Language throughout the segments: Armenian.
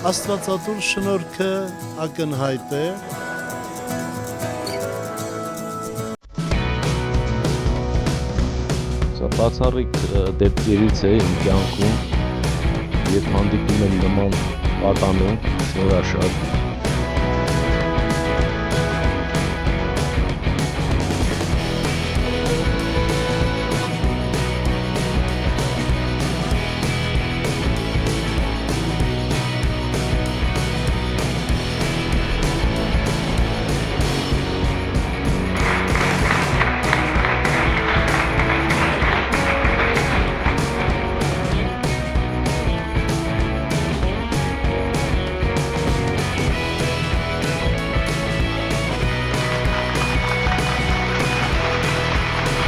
Աստվածատուր շնորհքը ակնհայտ է։ Սա բացառիկ դեպքերից է իմ կյանքում, երբ հանդիպում եմ նման պատանու, շնորհաշատ։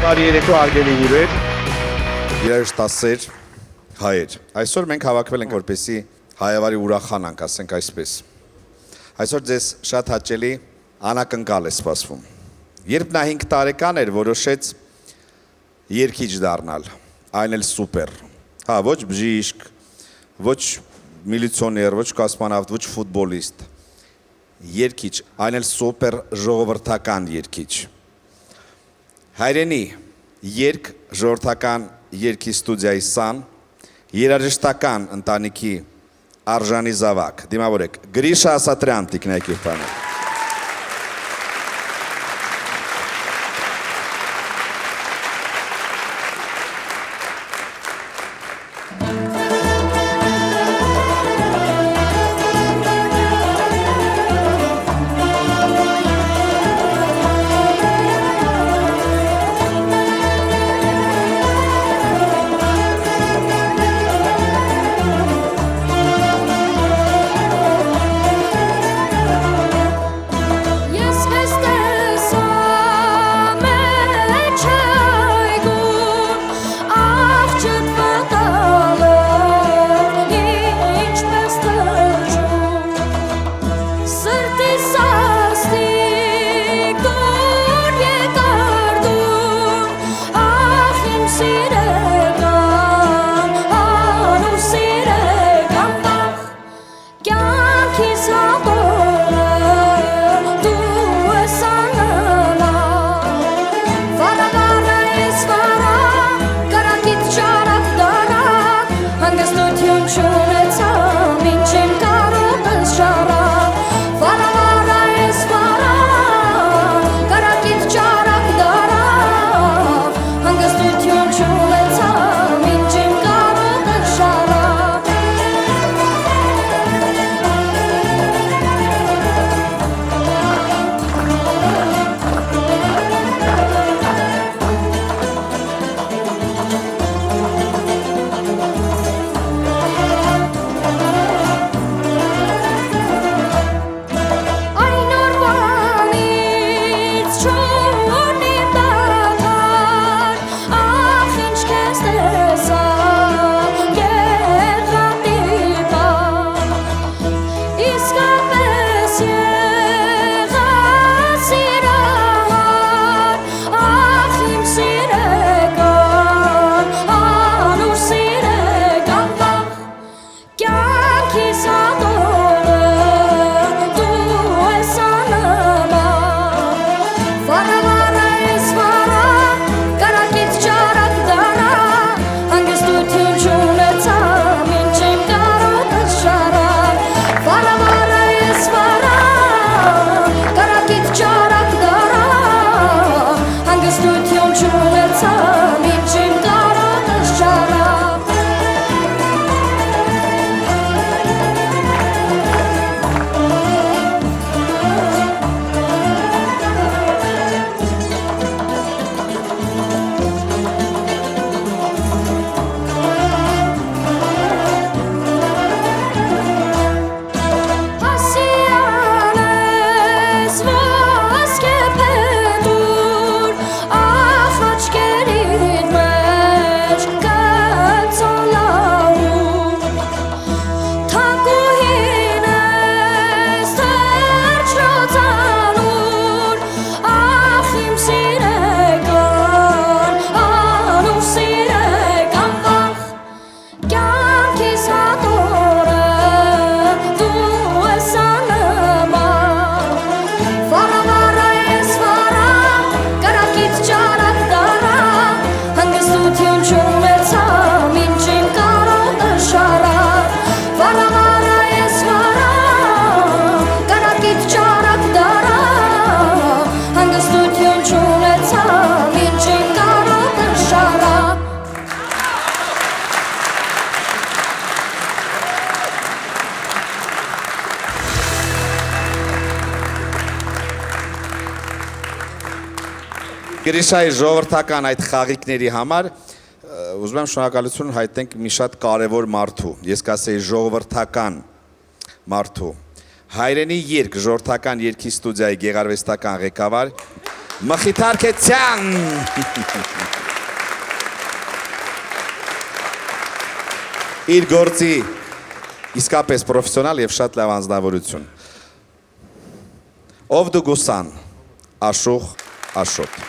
Բարի երեկո հարգելի հյուրեր, երաժշտասեր հայեր։ Այսօր մենք հավաքվել ենք, որպեսզի հայավարի ուրախանանք, ասենք այսպես։ Այսօր ձեզ շատ հաճելի անակնկալ է սպասվում։ Երբ նա 5 տարեկան էր, որոշեց երգիչ դառնալ, այն էլ սուպեր։ Հա, ոչ բժիշկ, ոչ միլիցիոներ, ոչ կոսմոնավտ, ոչ ֆուտբոլիստ։ Երգիչ, այն էլ սուպեր ժողովրդական երգիչ։ Հայրենի երգ ժողովրդական երգի ստուդիայի սան, երաժշտական ընտանիքի արժանի զավակ, դիմավորեք, Գրիշա Ասատրյան տիկնայք իր տանը։ Գրիշայի ժողովրդական այդ խաղիկների համար ուզում եմ շնորհակալություն հայտնենք մի շատ կարևոր մարդու, ես կասեի ժողովրդական մարդու, հայրենի երգ, ժողովրդական երգի ստուդիայի գեղարվեստական ղեկավար Մխիթար Քեթյան։ Իր գործի իսկապես պրոֆեսիոնալ եւ շատ լավ անձնավորություն։ Ով դու գուսան, Աշուխ Աշոտ։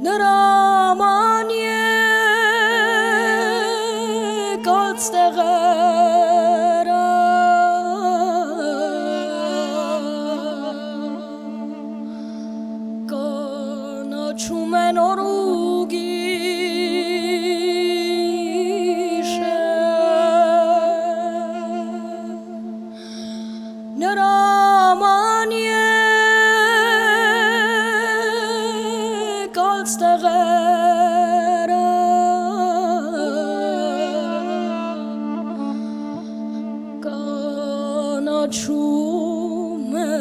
Նրա մանյե Կանաչում են օրուգիշեր Նրաման եկած տեղերը Կանաչում են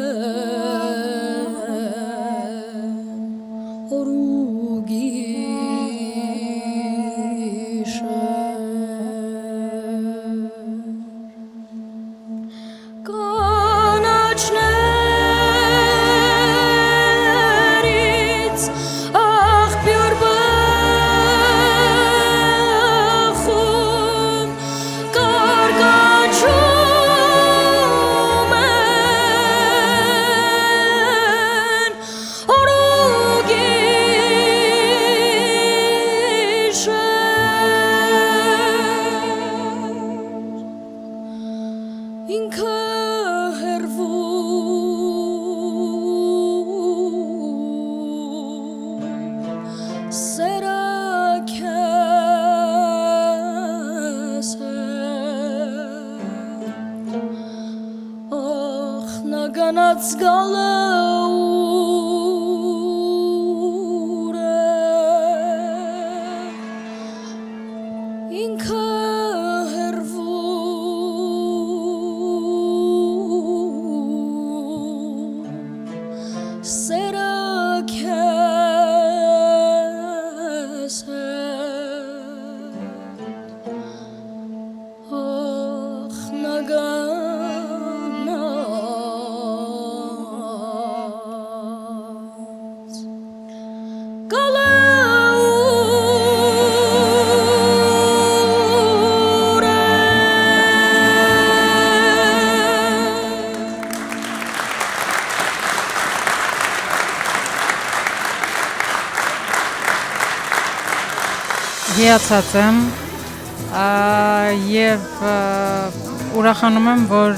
Կանաչներից աղբյուր բխում կարգաչում են օրուգիշեր Ինքը հեռվում սերը քեզ Ախ նա գնաց գալը ուր է Ինքը Սերը քեզ Ախ նա գնաց Գալը ուր է Հիացած եմ և ուրախանում եմ, որ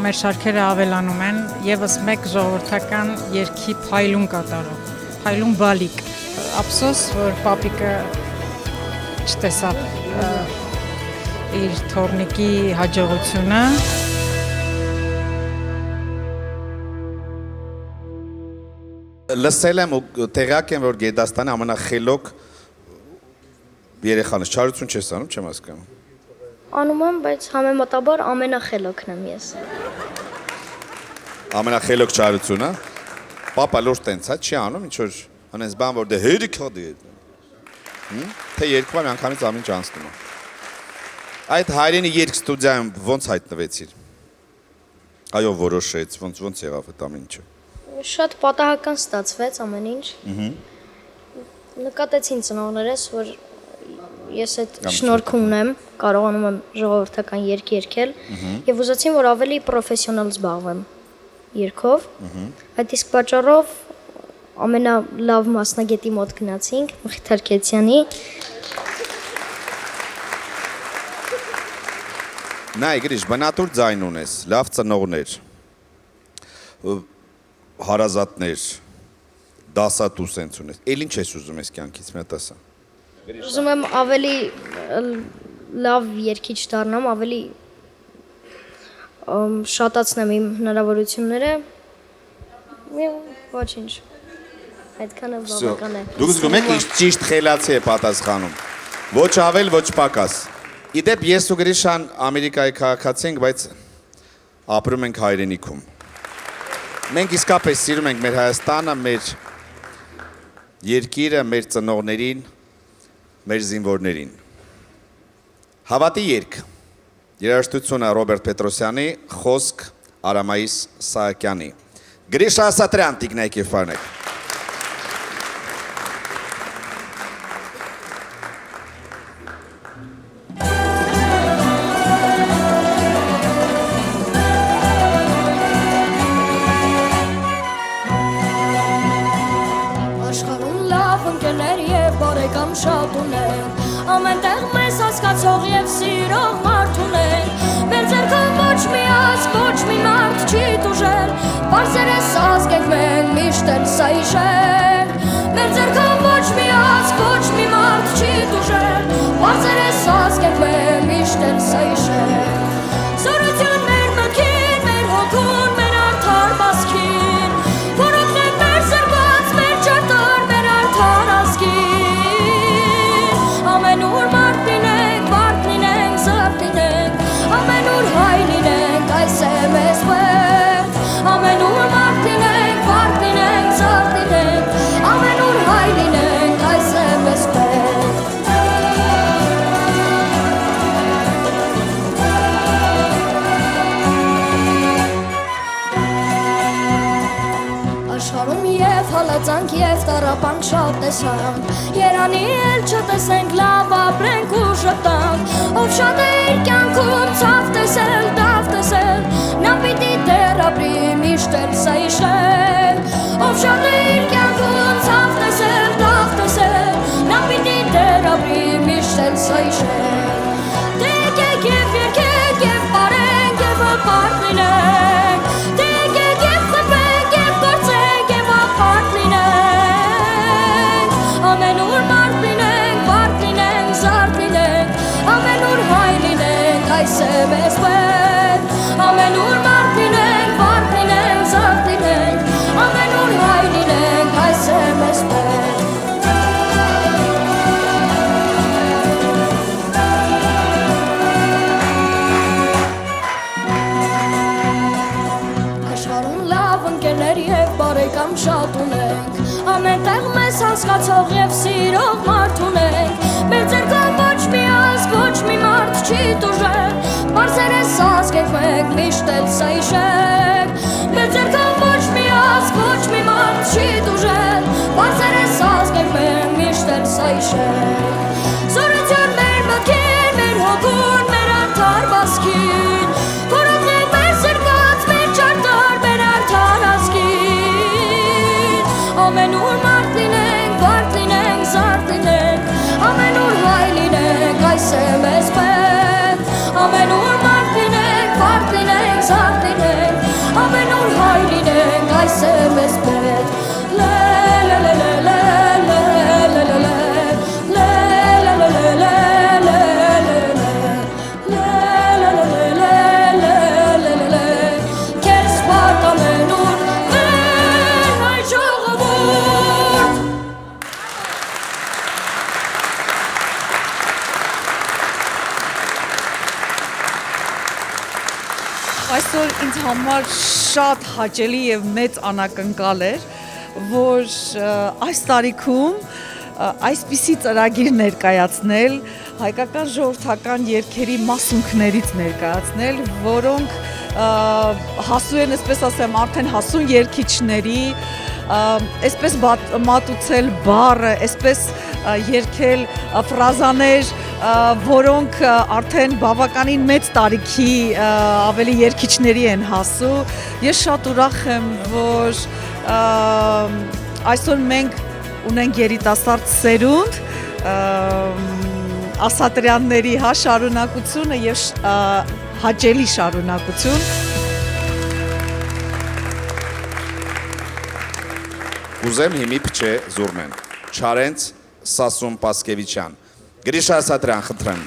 մեր շարքերը ավելանում են եւս մեկ ժողովրդական երգի փայլուն կատարող, փայլուն բալիկ։ Ափսոս, որ պապիկը չտեսավ իր թորնիկի հաջողությունը։ Լսել եմ ու տեղյակ եմ, որ Գերդաստանի ամենախելոք երեխան ես, չարություն չես անում, չեմ հասկանում։ Անում եմ, բայց համեմատաբար ամենախելոքն եմ ես Ամենախելոք չարությունը, պապա լոր տենց հա, չի անում, ինչ-որ անես բան, որ դե հերիք հոդի է Թե երկվա մի անգամից ամին չանցնում է Այդ հայրենի երգ ստուդիայում ոնց հայտնվեցիր։ Այո որոշեց, ոնց եղավ այդ ամեն ինչը։ Շատ պատահական ստացվեց ամեն ինչ Նկատեցին ծնողներս, որ ես այդ շնորհքը ունեմ, կարողանում եմ ժողովրդական երգ երգել եւ ուզեցին, որ ավելի պրոֆեսիոնալ զբաղվեմ երգով։ Այդ իսկ պատճառով ամենալավ մասնագետի մոտ գնացինք, Մխիթար Քեցյանի։ Նայ, գրիշ, բնատուր ձայն ունես, լավ ծնողներ, հարազատներ, դասատու սենց ունես, էլ ինչ ես ուզում ես կյանքից, մի հատ ասա։ Ուզում եմ ավելի լավ երգիչ դառնամ, ավելի շատացնեմ իմ հնարավորությունները։ Ոչինչ։ Այդքանը բավական է։ Դուք զգում եք ինչ ճիշտ խելացի է պատասխանում։ Ոչ ավել, ոչ պակաս։ Իդեպ ես ու Գրիշան Ամերիկայի քաղաքացի ենք, բայց ապրում ենք հայրենիքում։ Մենք իսկապես սիրում ենք մեր Հայաստանը, մեր երկիրը, մեր ծնողներին, մեր զինվորներին։ Հավատի երգ։ Երաժշտությունը Ռոբերտ Պետրոսյանի, խոսք Արամայիս Սահակյանի։ Գրիշա Ասատրյան տիկնայք եւ ֆանեք։ Աշխարհում լավ ընկերներ եւ բարեկամ շատ ունեն, ամենտեղ մեզ հասկացող եւ սիրող մարդ ունեն։ հալածանք և տարապանք շատ տեսանք Երանի էլ չտեսենք լավ ապրենք ու շտանք Ով շատ է իր կյանքում ցավ տեսել, դավ տեսել Նա պիտի դեռ ապրի միշտ էլ սա իշել Ով շատ է իր կյանքում ցավ տեսել, դավ տեսել Նա պիտի դեռ ապրի միշտ էլ սա իշել Դե եկեք և երկեք և պարենք և հպարտ լինենք Դե եկեք և խփենք և գործենք և ապարտ լինենք Ամենուր մարդ լինենք, բարդ լինենք, զարդ լինենք Ամենուր հայ լինենք, այս է մեզ պետք Ամենուր մարդ լինենք, բարդ լինենք, զարդ լինենք Ամենուր հայ լինենք, այս է մեզ պետք Բարեկամ շատ ունենք Ամեն տեղ մեզ հասկացող և սիրող մարդ ունենք Մեր ձեռքով ոչ մի ազգ, ոչ մի մարդ չի տուժել Պարզերես ազգենք մենք միշտ էլ սա իշենք Մեր ձեռքով ոչ մի ազգ, ոչ մի մարդ չի տուժել Պարզերես ազգենք մենք միշտ էլ սա իշենք Զորություն մեր մտքին, մեր հոգուն, մեր արդար բասքին Որովնեք մեր սրկած, մեր ճարտար, մեր արդար ազգին Ամենուր մարդ լինենք, բարդ լինենք, զարդ լինենք Ամենուր հայ լինենք, այս է մեզ պետք Ամենուր մարդ լինենք, բարդ լինենք, զարդ լինենք Ամենուր հայ լինենք, այս է մեզ պետք Այսօր ինձ համար շատ հաճելի և մեծ անակնկալ էր, որ այս տարիքում այսպիսի ծրագիր ներկայացնել, հայկական ժողովրդական երգերի մասունքներից ներկայացնել, որոնք հասու են, այսպես ասեմ, արդեն հասուն երգիչների, այսպես մատուցել բառը, այսպես երգել ֆրազաներ, որոնք արդեն բավականին մեծ տարիքի ավելի երգիչների են հասու։ Ես շատ ուրախ եմ, որ այսօր մենք ունենք երիտասարդ սերունդ, Ասատրյանների շարունակությունը և հաճելի շարունակություն։ Կուզեմ հիմի փչե Զուրմեն, Չարենց Սասուն Պասկևիչյան, Գրիշա Ասատրյան, խնդրեմ։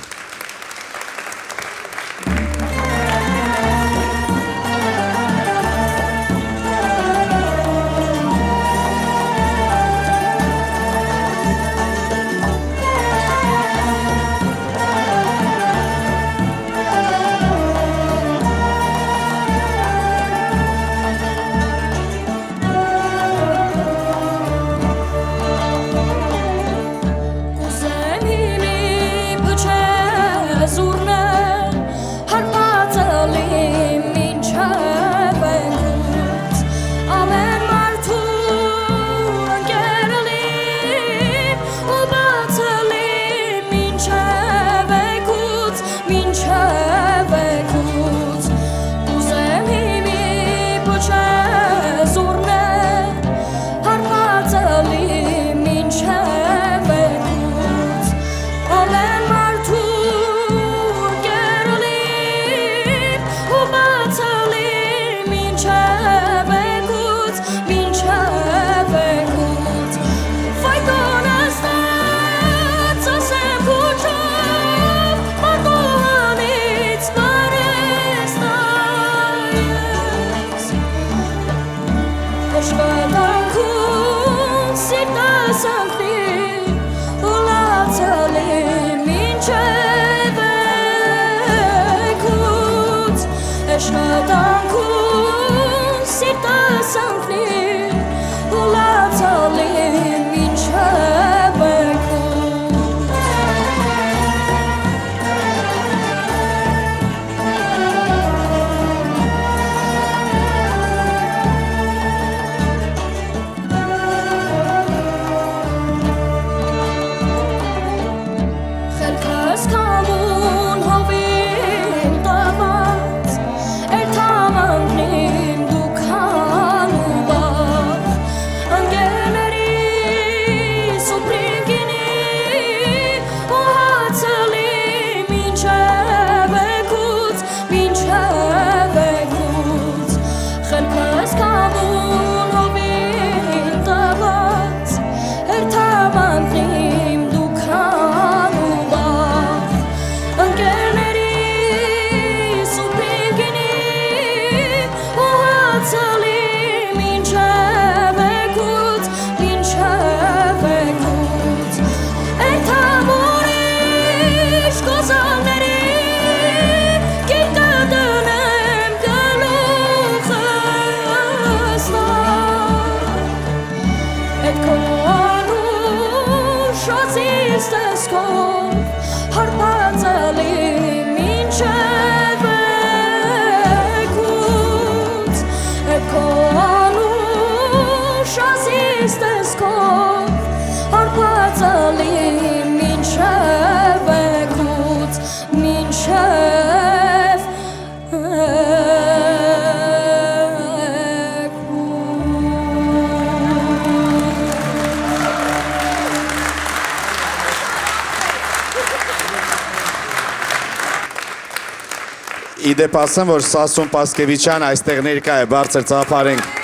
Իդեպ ասեմ, որ Սասուն Պասկևիչյան այստեղ ներկա է, բարձր ծափարենք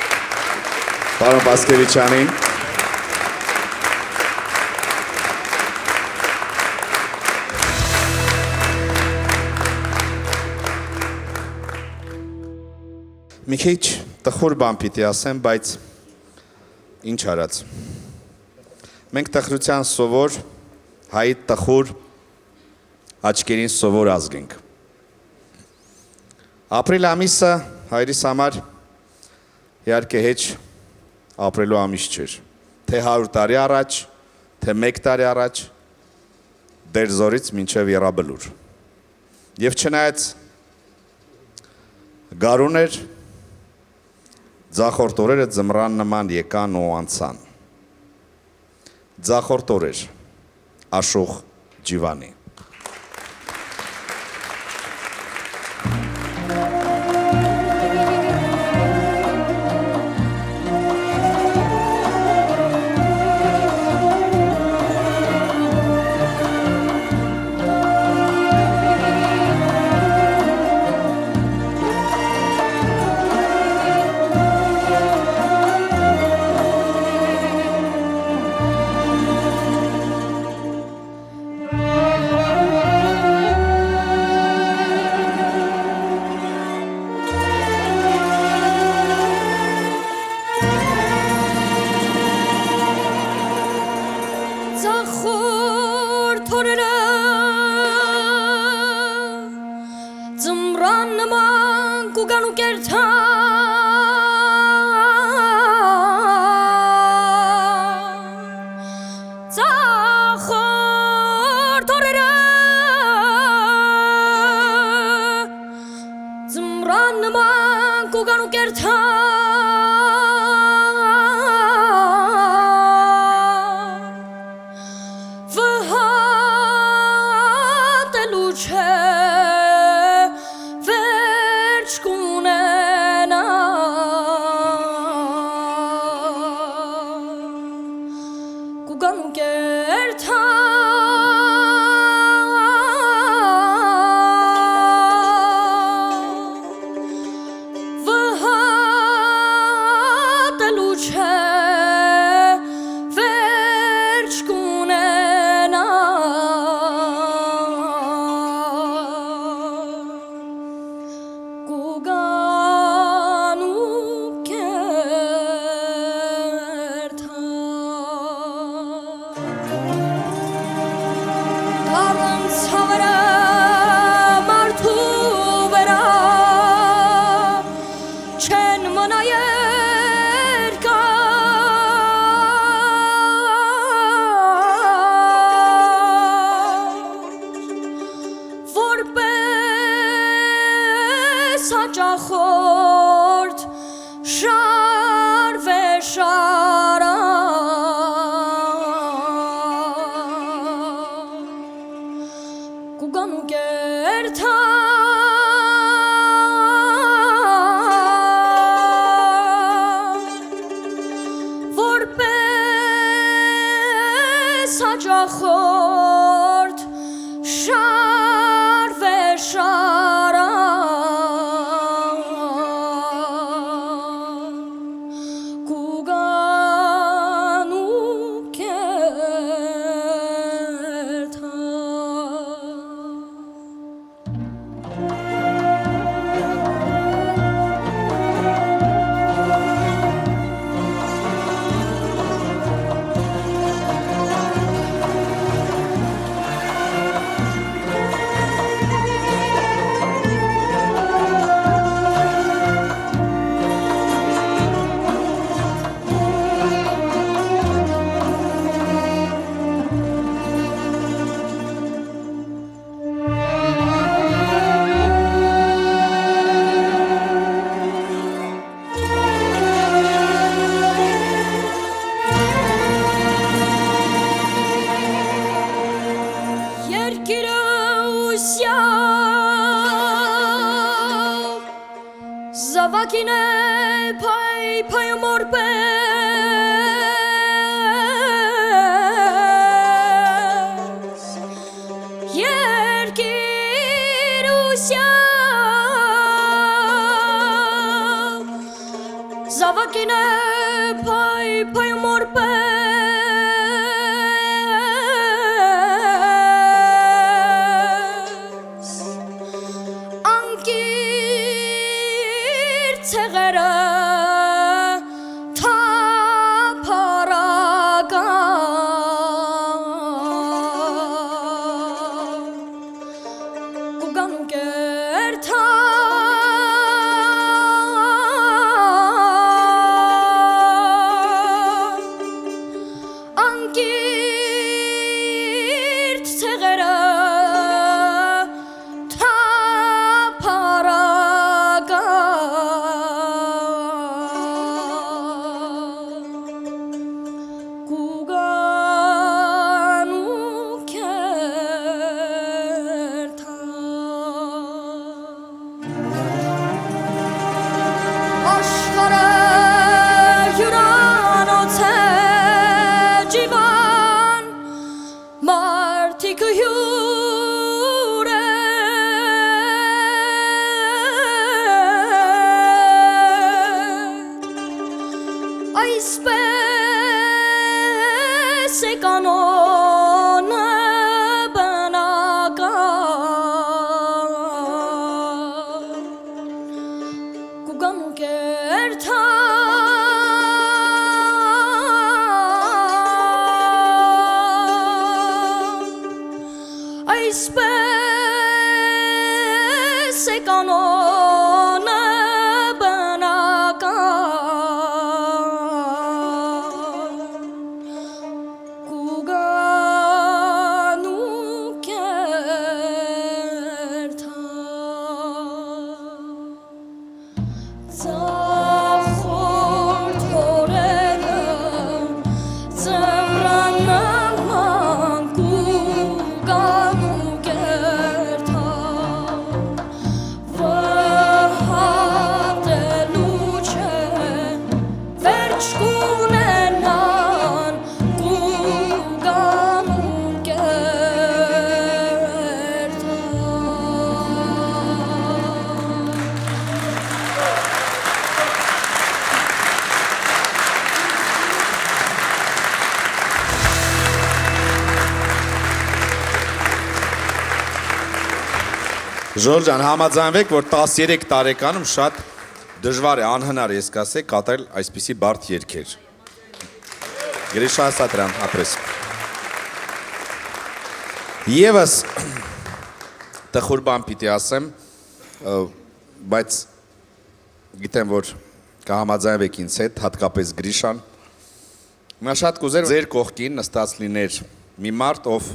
պարոն Պասկևիչյանին։ Մի քիչ տխուր բան պիտի ասեմ, բայց ինչ արած։ Մենք տխրության սովոր, հայի տխուր, աչքերին սովոր ազգ ենք։ Ապրիլ ամիսը հայրիս համար իհարկե հեչ ապրելու ամիս չէր։ Թե 100 տարի առաջ, թե 1 տարի առաջ, Դերձորից մինչև Եռաբլուր։ Եվ չնայած գարուն էր, ձախորդ օրերը ձմռան նման եկան ու անցան։ Ձախորդ օրեր, Աշուխ Ջիվանի։ Երկիրուսյան Շավակին է փայ մորպես Անկիր ցեղերը Ժորժ ջան, համաձայնվեք, որ 13 տարեկանում շատ դժվար է, անհնար ես կասեի, կատարել այսպիսի բարդ երգեր։ Գրիշա Սատրյան, ապրես։ Եվս տխուր բան պիտի ասեմ, բայց գիտեմ, որ կհամաձայնվեք ինձ հետ, հատկապես Գրիշան։ Նա շատ կուզեր ձեր կողքին նստած լիներ մի մարդ, ով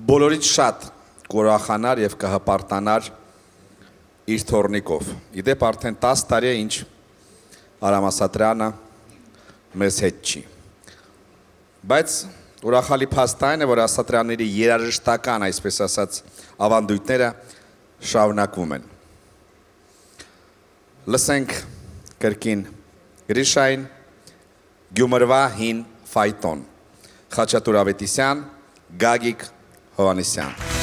բոլորից շատ կուրախանար և կհպարտանար իր թորնիկով։ Իդեպ արդեն 10 տարի է ինչ Արամ Ասատրյանը մեզ հետ չի։ Բայց ուրախալի փաստն այն է, որ Ասատրյանների երաժշտական, այսպես ասած, ավանդույթները շարունակվում են։ Լսենք կրկին Գրիշային Գյումրվա հին ֆայտոն։ Խաչատուր Ավետիսյան, Գագիկ Հովհաննիսյան։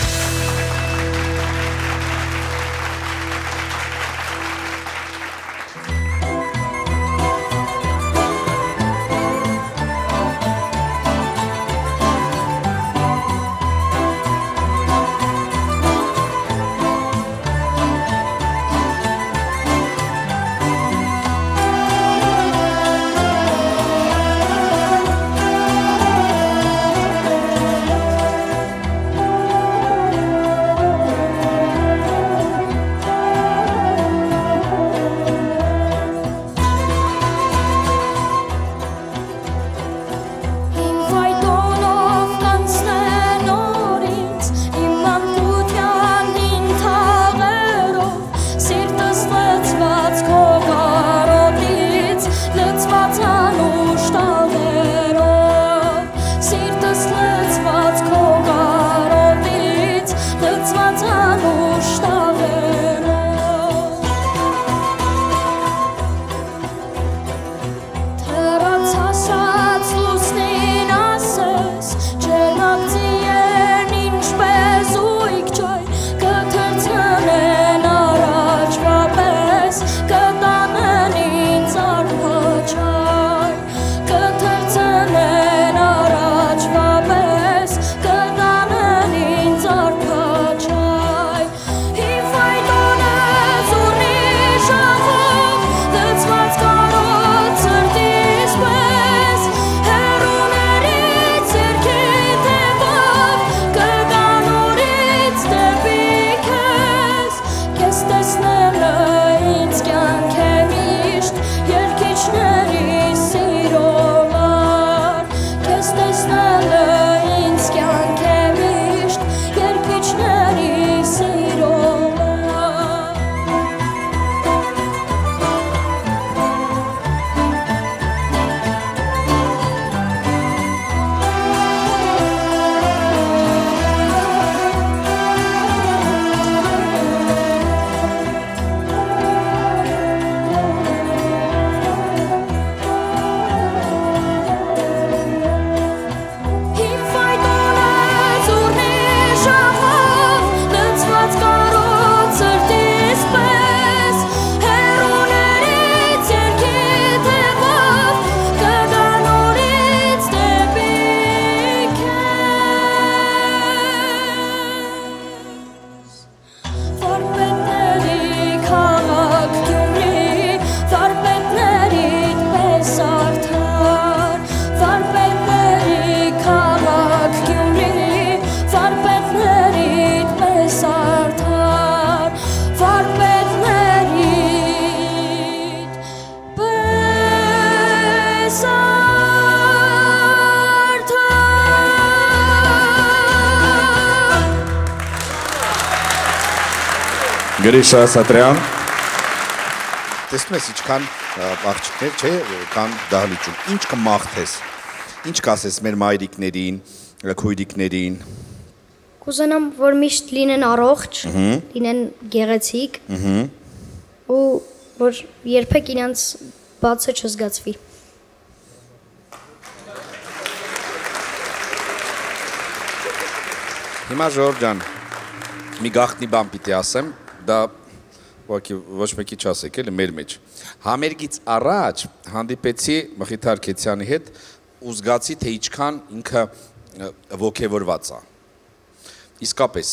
Գրիշա Սատրյան։ Տեսնում ես ինչքան աղջիկներ չէ, կան դահլիճում։ Ինչ կմաղթես։ Ինչ կասես մեր մայրիկներին, քույրիկներին։ Կուզենամ, որ միշտ լինեն առողջ, լինեն գեղեցիկ, ու որ երբեք իրենց բացը չզգացվի։ Հիմա Ժորժ ջան, մի գաղտնի բան պիտի ասեմ, դա ոչ մեկի չասեք, էլի մեր մեջ։ Համերգից առաջ հանդիպեցի Մխիթար Քեցյանի հետ ու զգացի, թե ինչքան ինքը ոգևորված է։ Իսկապես,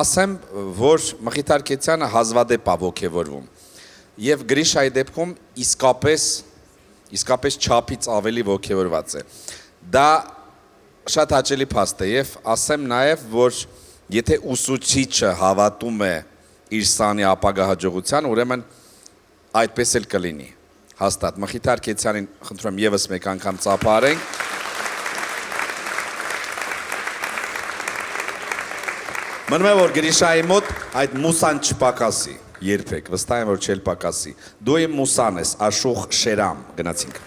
ասեմ, որ Մխիթար Քեցյանը հազվադեպ է ոգևորվում։ Եվ Գրիշայի դեպքում իսկապես չափից ավելի ոգևորված է։ Դա շատ հաճելի փաստ է եւ ասեմ նաեւ, որ եթե ուսուցիչը հավատում է իր սանի ապագա հաջողության, ուրեմն այդպես էլ կլինի։ Հաստատ Մխիթար Քեցյանին խնդրում եմ եւս մեկ անգամ ծափարենք։ Մնում է, որ Գրիշայի մոտ այդ մուսան չպակասի, երբեք, վստահ եմ, որ չել պակասի։ Դու իմ մուսան ես, Աշուխ Շերամ, գնացինք։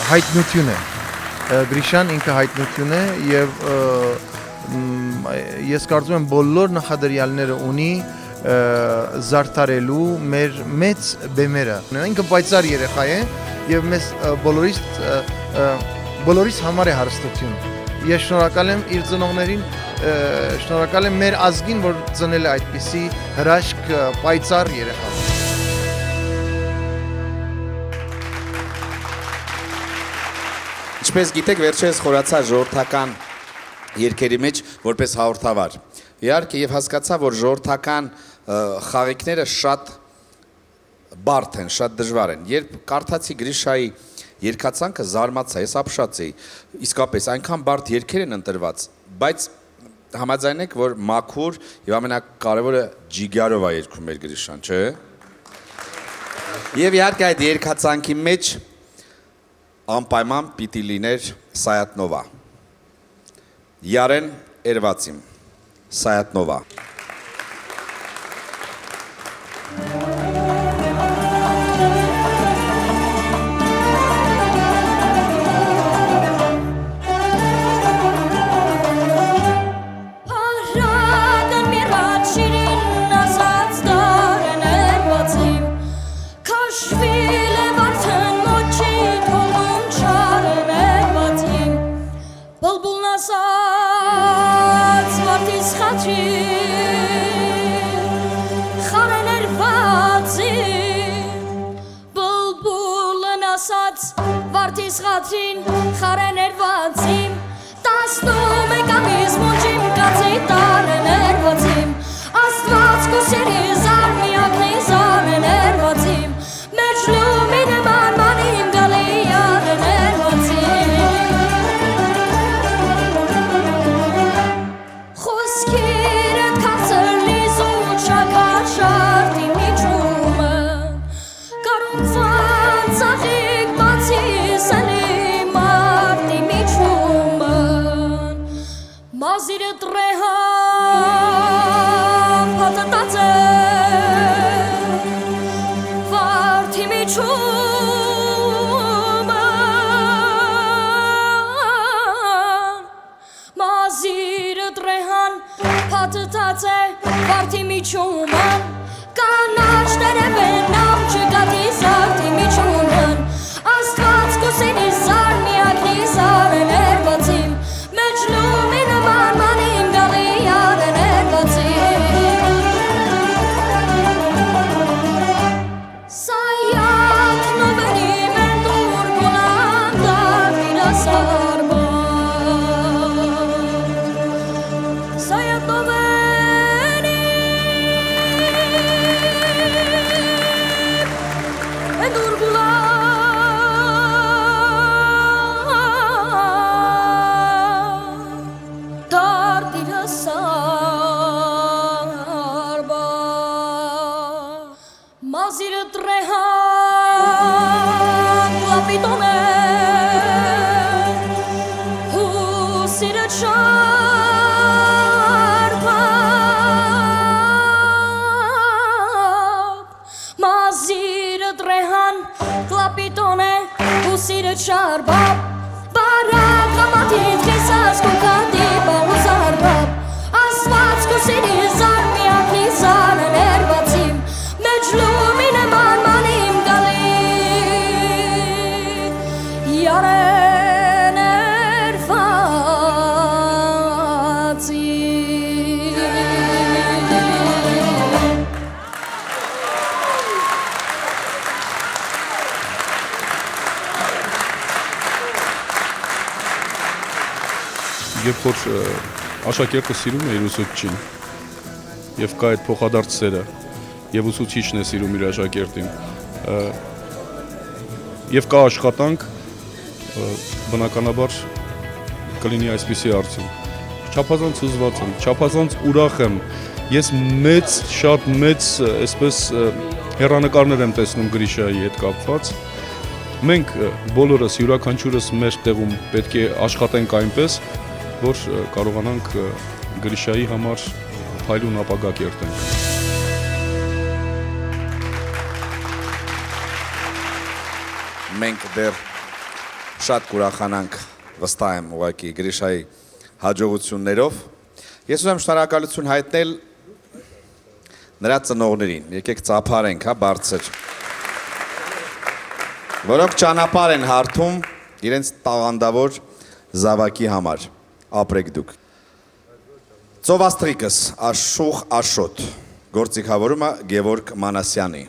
հայտնություն է։ Գրիշան ինքը հայտնություն է եւ ես կարծում եմ բոլոր նախադրյալները ունի զարդարելու մեր մեծ բեմերը։ Ինքը պայծառ երեխա է եւ մեզ բոլորիս համար է հարստություն։ Ես շնորհակալ եմ իր ծնողներին, շնորհակալ եմ մեր ազգին, որ ծնել է այդպիսի հրաշք պայծառ երեխա։ Ինչպես գիտեք, վերջերս խորացա ժողովրդական երգերի մեջ որպես հաղորդավար։ Իհարկե եւ հասկացա, որ ժողովրդական խաղիկները շատ բարդ են, շատ դժվար են։ Երբ կարդացի Գրիշայի երգացանկը, զարմացա, ես ապշած էի։ Իսկապես այնքան բարդ երգեր են ընտրված, բայց համաձայնեք, որ մաքուր եւ ամենակարևորը ջիգարով է երգում մեր Գրիշան, չէ՞։ Եվ իհարկե այդ երգացանկի մեջ անպայման պիտի լիներ Սայատնովա։ Յարեն Էրվացիմ, Սայատնովա։ Վարդիս խատրին խարեն երվածիմ, տասնում է կամիս մունջիմ կացի տարեն երվածիմ, աստված կուսերի զար միակնի զարեն երվածիմ, մեջ լումի նման մանիմ գալի յարեն երվածիմ, խոսքիրը կացր լիզու չակար շարդի միջումը, կարունցան ծաղիկ բացի Մազիրը տրեհան պատտած է վարդի միջումը Մազիրը տրեհան պատտած է վարդի միջումը կանաչ տերևեն ամ չգատի զարդի միջումը Աստված կուսենի զար միակնի զարեն երվածիմ մեջ լումի նման մանիմ գալի յարեն երվածիմ Սայատնովենի մեր դուր գունան դարվինը սարման Սայատնովենի մեր դուր գունան Մազիրը տրեհան լապիտոն է հուսիրը չարպապ Մազիրը տրեհան լապիտոն է հուսիրը չարպապ բարակ համատիվ կեսած կուկատի բաղուզ արպապ Աստված կուսերի զար միակնի զարն երվածիմ մեջ լումի նման մանիմ գալի յարեն երվածիմ Երբ որ աշակերտը սիրում է իր ուսուցչին եւ կա այդ փոխադարձ սերը եւ ուսուցիչն է սիրում իր աշակերտին եւ կա աշխատանք բնականաբար կլինի այսպիսի արդյունք չափազանց հուզված եմ չափազանց ուրախ եմ ես շատ մեծ այսպես հեռանկարներ եմ տեսնում Գրիշայի հետ կապված մենք բոլորս յուրաքանչյուրս մեր տեղում պետք է աշխատենք այնպես որ կարողանանք Գրիշայի համար փայլուն ապագա կերտենք Մենք դեռ շատ կուրախանանք վստահ եմ ուղղակի Գրիշայի հաջողություններով։ Ես ուզում եմ շնորհակալություն հայտնել նրա ծնողներին։ Եկեք ծափարենք, հա, բարձր։ Որոնք ճանապարհ են հարթում իրենց տաղանդավոր զավակի համար։ Ապրեք դուք։ Ծովաստրիկս Աշուխ Աշոտ, գործիքավորումը Գևորգ Մանասյանի։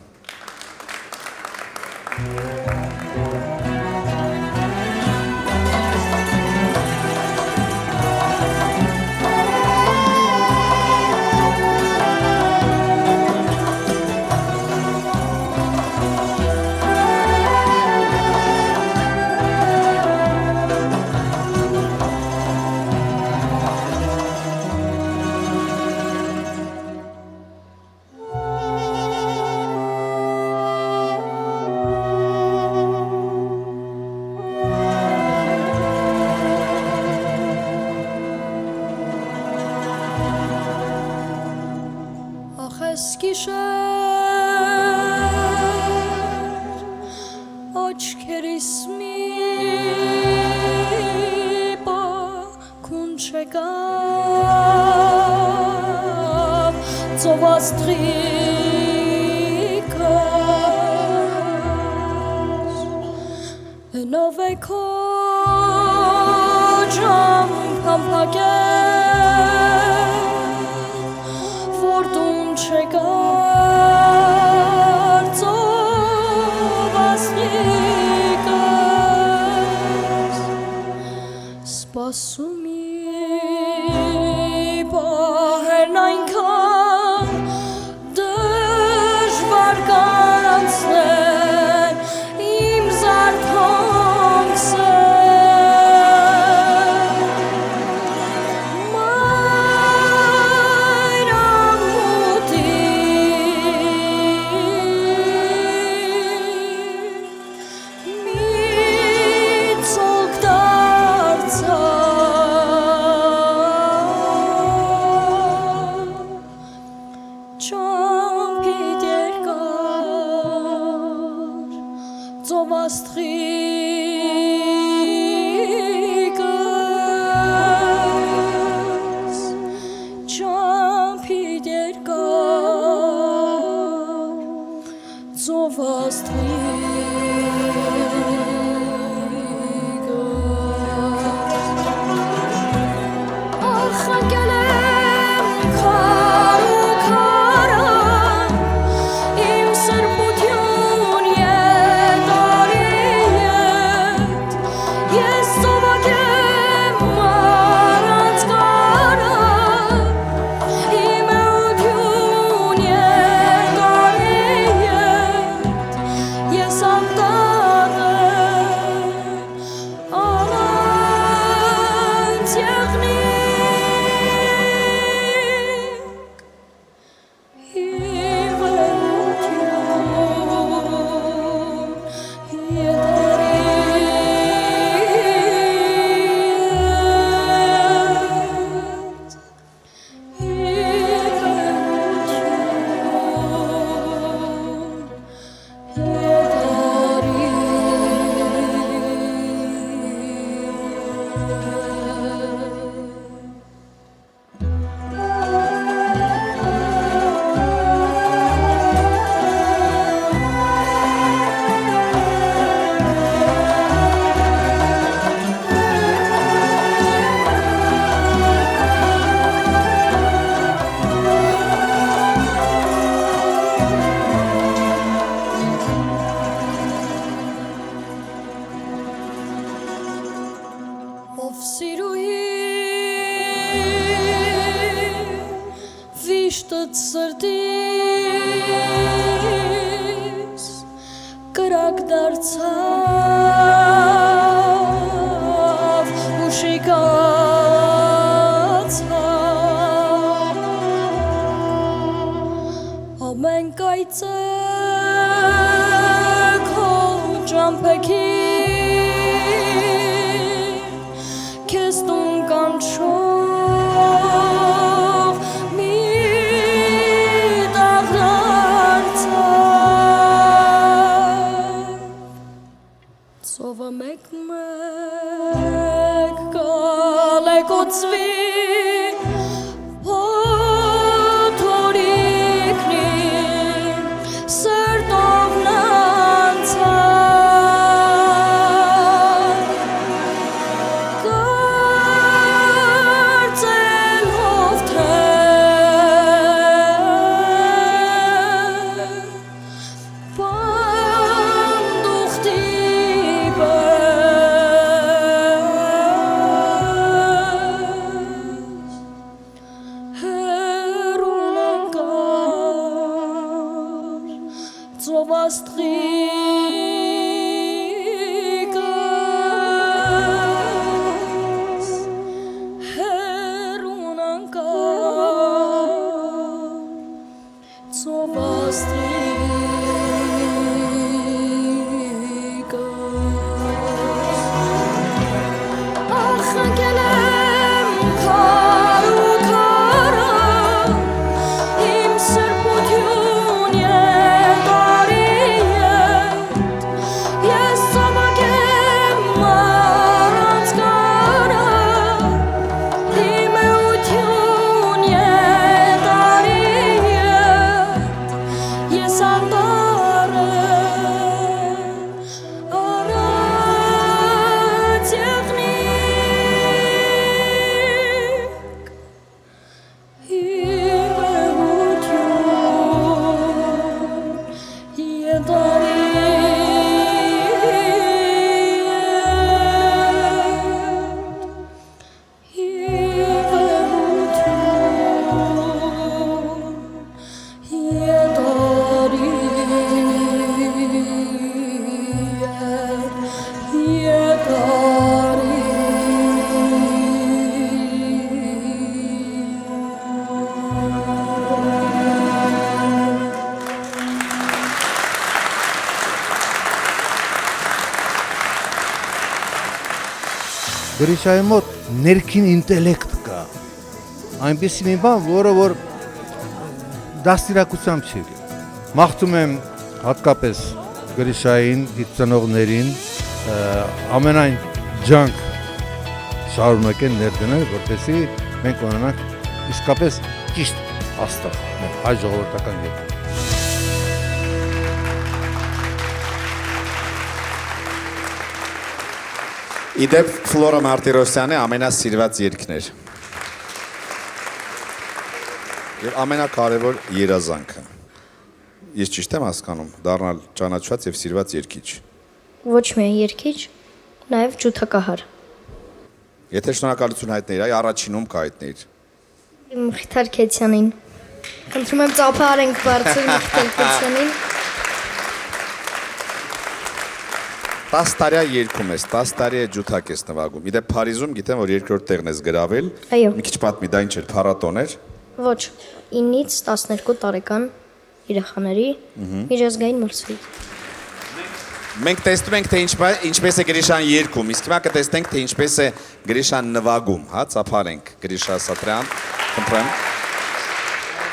Sova mek me բացվի փոթորիկնի սրտով նանցար կարծելով թե պանդուխտի Գրիշայի մոտ ներքին ինտելեկտ կա։ Այնպիսի մի բան, որը որ դաստիարակությամբ չի։ Մաղթում եմ հատկապես Գրիշային, իր ծնողներին ամենայն ջանք շարունակեն ներդնել, որպեսզի մենք ունենանք իսկապես ճիշտ աստղ մեր հայ ժողովրդական երկրում։ Իդեպ Ֆլորա Մարտիրոսյանի ամենասիրված երգն էր։ Եվ ամենակարևոր երազանքը։ Ես ճիշտ եմ հասկանում, դառնալ ճանաչված եւ սիրված երգիչ։ Ոչ միայն երգիչ, նաև ջութակահար։ Եթե շնորհակալություն հայտնեիր, այ առաջինում կհայտնեիր։ Մխիթար Քեթյանին։ Խնդրում եմ ծափարենք բարձր Մխիթար Քեթյանին։ 10 տարի երգում ես, 10 տարի է ջութակ ես նվագում։ Իդեպ Փարիզում գիտեմ, որ երկրորդ տեղն ես գրավել։ Այո։ Մի քիչ պատմի, դա ինչ էր, փառատոն էր։ Ոչ, 9-ից 12 տարեկան երեխաների միջազգային մրցույթ։ Մենք տեսնում ենք, թե ինչպես է Գրիշան երգում, իսկ հիմա կտեսնենք, թե ինչպես է Գրիշան նվագում, հա, ծափարենք Գրիշա Սատրյան, խնդրեմ։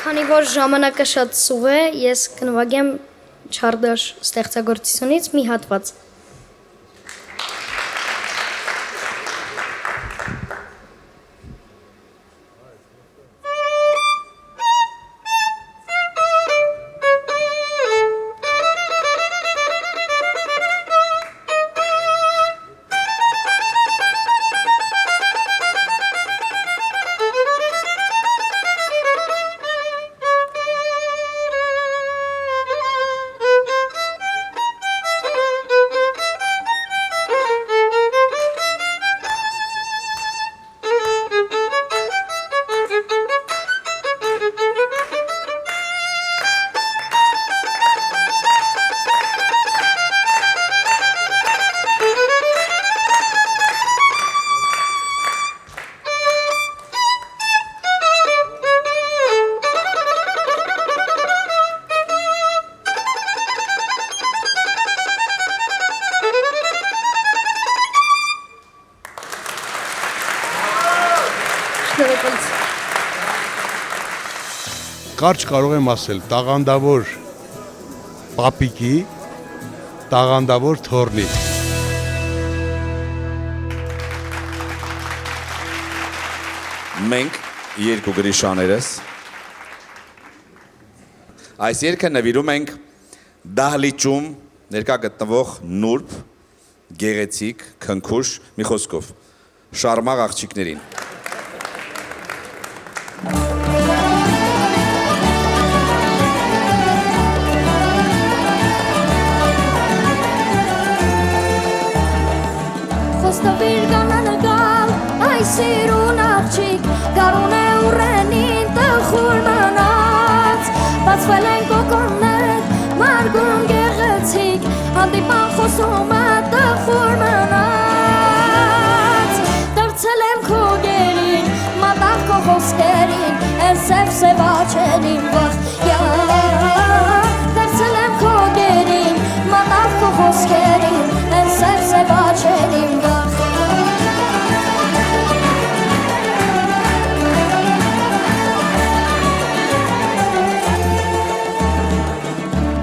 Քանի որ ժամանակը շատ սուվ է, ես կնվագեմ Չարդաշ ստեղծագործությունից մի հատված։ Կարճ կարող եմ ասել, տաղանդավոր պապիկի, տաղանդավոր թորնի։ Մենք երկու գրիշաներս այս երգը նվիրում ենք դահլիճում ներկա գտնվող նուրբ, գեղեցիկ, քնքուշ, մի խոսքով, շարմաղ աղջիկներին։ Խոստովիր կանանագալ, այս սիրուն աղջիկ, գարուն է ուրենին տխուր մնաց, բացվել են կոկոններ, մարգուն գեղեցիկ, հանդիպան խոսում է տխուր մնաց, դարձել եմ քո գերին, մատաղ քո խոսքերին, են սև աչերին վախ, դարձել եմ քո գերին, մատաղ քո խոսքերին, են սև աչերին վախ,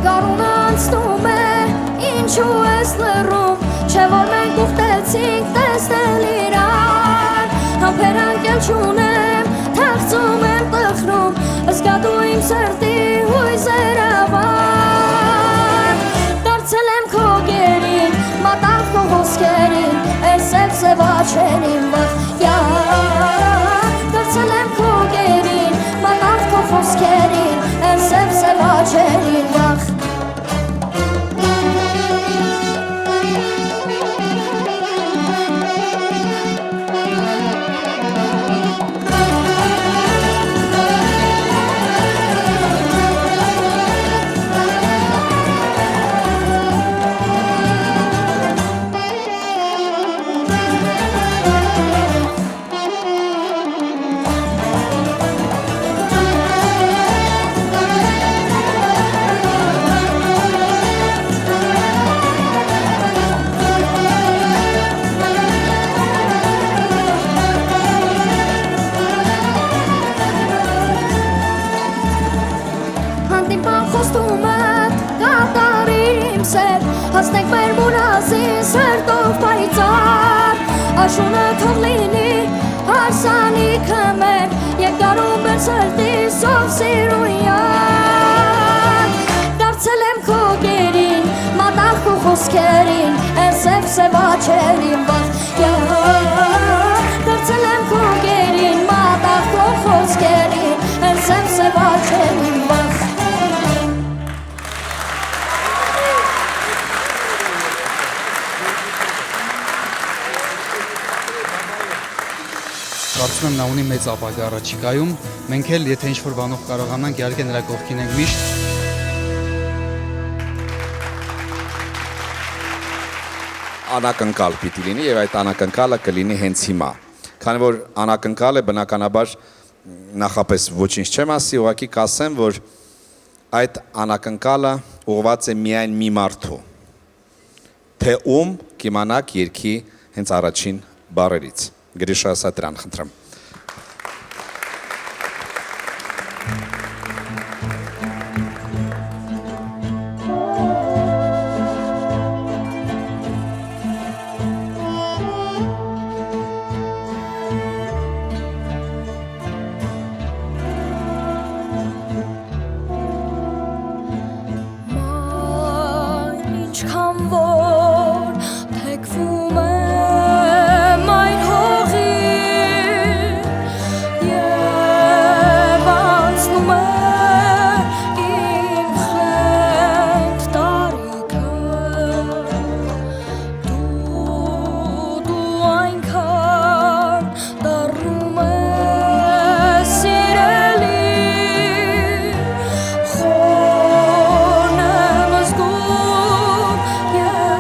գարունը անցնում է, ինչու ես լռում, չէ որ մենք ուխտեցինք տեսնել իրար, համբերանք էլ չունեմ, թախծում եմ տխրում, զգադու իմ սրտի հույզերը վար, դարձել եմ քո գերին, մատաղ քո խոսքերին, այս սև աչերին վախ, դարձել եմ քո գերին, մատաղ քո խոսքերին, այս սև աչերին վախ, հասնենք մեր մուրազին սրտով պայծար, աշունը թող լինի հարսանիքը մեր, եկ գարում մեր սրտի սով սիրույան, դարձել եմ քո գերին, մատաղ քո խոսքերին, են սև աչերին վախ, դարձել եմ քո գերին, մատաղ քո խոսքերին, են սև աչերին վախ, Կարծում եմ նա ունի մեծ ապագա առաջիկայում, մենք էլ եթե ինչ-որ բանով կարողանանք, իհարկե նրա կողքին ենք միշտ։ Անակնկալ պիտի լինի եւ այդ անակնկալը կլինի հենց հիմա։ Քանի որ անակնկալ է, բնականաբար նախապես ոչինչ չեմ ասի, ուղղակի կասեմ, որ այդ անակնկալը ուղղված է միայն մի մարդու, թե ում կիմանաք երգի հենց առաջին բառերից։ Գրիշա Սատրյան, խնդրեմ։ Ինչքան որ թեքվում եմ այն հողի և անցնում է իմ խենթ տարիքը դու այնքան դառնում ես սիրելի խորն եմ զգում և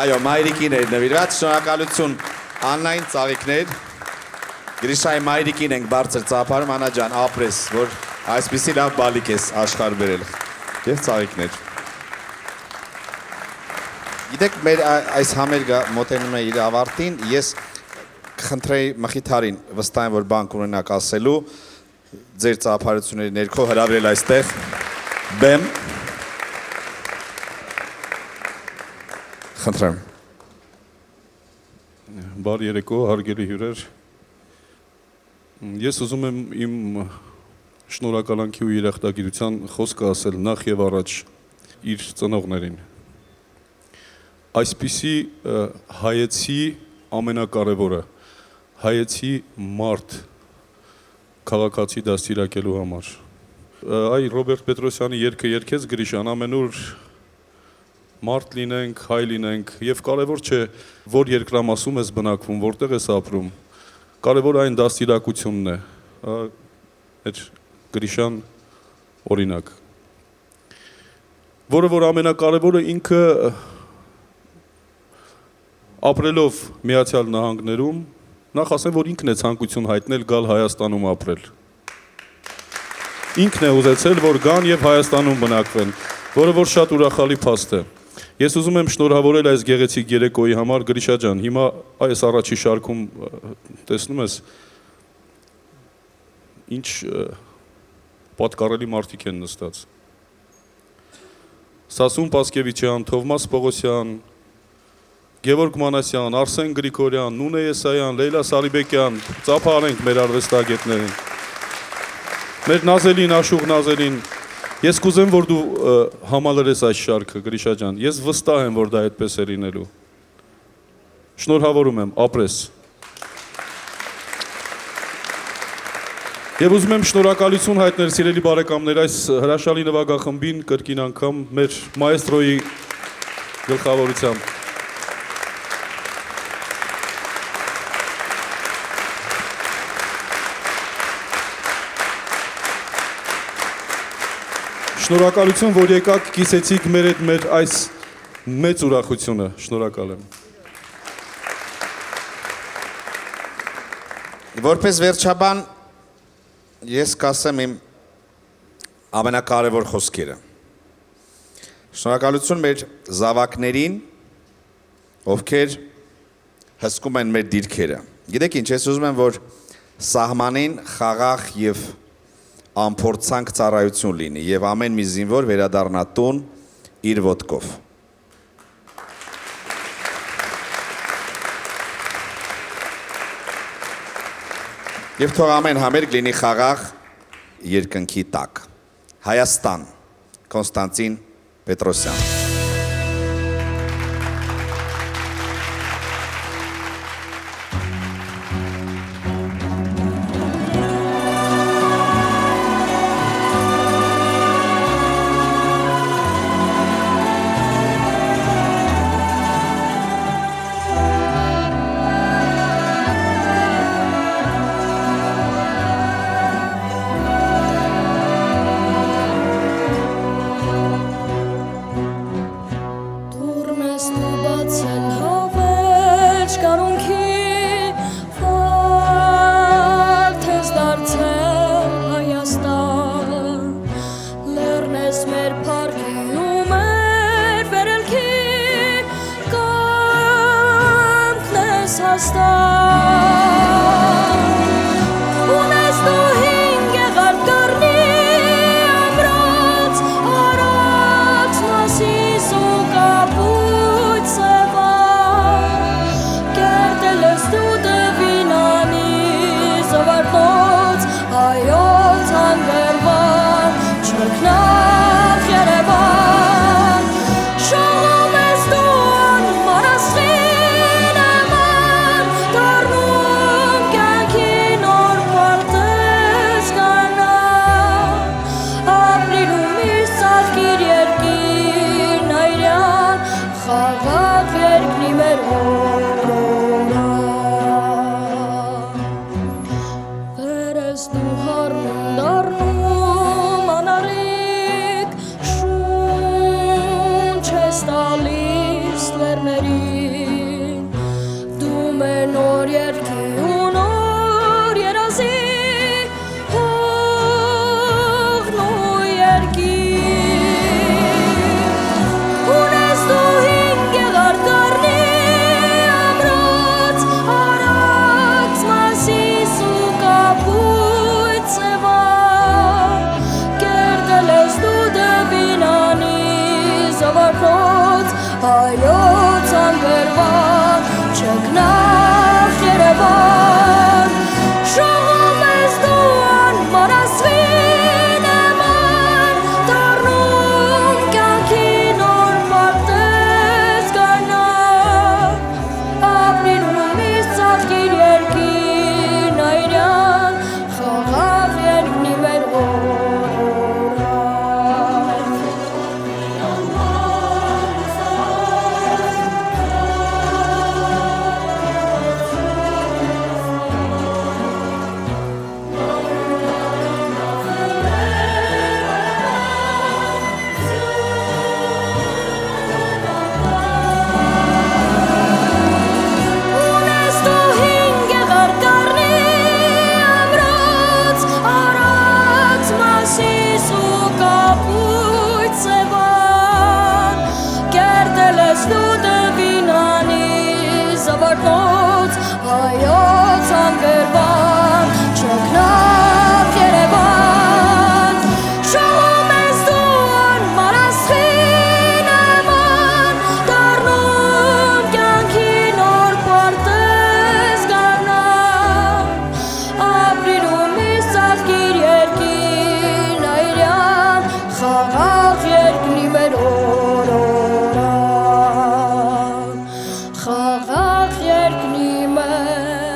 Այո, մայրիկին էր նվիրված, շնորհակալություն Աննային ծաղիկներ։ Գրիշայի մայրիկին ենք բարձր ծափարում, Աննա ջան, ապրես, որ այսպիսի լավ բալիկ ես աշխարհ բերել։ Եվ ծաղիկներ։ Գիտեք, մեր այս համերգը մոտենում է իր ավարտին, ես կխնդրեի Մխիթարին, վստահ եմ, որ բան կունենաք ասելու, ձեր ծափարությունների ներքո հրավիրել այստեղ բեմ։ Խնդրեմ։ Բարի երեկո, հարգելի հյուրեր։ Ես ուզում եմ իմ շնորհակալանքի ու երախտագիտության խոսքը ասել նախ եւ առաջ իր ծնողներին։ Այսպիսի հայեցի ամենակարևորը, հայեցի մարդ քաղաքացի դաստիարակելու համար։ Այ Ռոբերտ Պետրոսյանի երգը երգեց Գրիշան, ամենուր մարդ լինենք, հայ լինենք, եւ կարևոր չէ, որ երկրամասում ես բնակվում, որտեղ ես ապրում։ Կարևոր այն դաստիարակությունն է։ Այդ Գրիշան օրինակ։ Որը որ ամենակարևորը ինքը ապրելով Միացյալ Նահանգներում, նախ ասեմ, որ ինքն է ցանկություն հայտնել գալ Հայաստանում ապրել։ Ինքն է ուզեցել, որ գան եւ Հայաստանում բնակվեն, որը որ շատ ուրախալի փաստ է։ Ես ուզում եմ շնորհավորել այս գեղեցիկ երեկոյի համար Գրիշա ջան, հիմա այս առաջի շարքում տեսնում ես ինչ պատկառելի մարդիկ են նստած։ Սասուն Պասկևիչյան, Թովմաս Պողոսյան, Գևորգ Մանասյան, Արսեն Գրիգորյան, Նունե Եսայան, Լեյլա Սարիբեկյան, ծափարենք մեր արվեստագետներին։ Մեր նազելին, աշուղ նազելին, ես կուզեմ, որ դու համալրես այս շարքը, Գրիշա ջան, ես վստահ եմ, որ դա այդպես է լինելու։ Շնորհավորում եմ, ապրես։ Եվ ուզում եմ շնորհակալություն հայտնել սիրելի բարեկամներ այս հրաշալի նվագախմբին կրկին անգամ մեր մայստրոյի գլխավորությամբ։ Շնորհակալություն, որ եկաք կիսեցիք մեր հետ մեր այս մեծ ուրախությունը, շնորհակալ եմ։ Որպես վերջաբան ես կասեմ իմ ամենակարևոր խոսքերը։ Շնորհակալություն մեր զավակներին, ովքեր հսկում են մեր դիրքերը։ Գիտեք ինչ, ես ուզում եմ, որ սահմանին խաղաղ եւ ամփորձանք ծառայություն լինի եւ ամեն մի զինվոր վերադառնա տուն իր ոտքով։ Եվ թող ամեն համերգ լինի խաղաղ երկնքի տակ։ Հայաստան, Կոնստանտին Պետրոսյան։ Շողում ես դու անմարասին ուրախ երկնի մեջ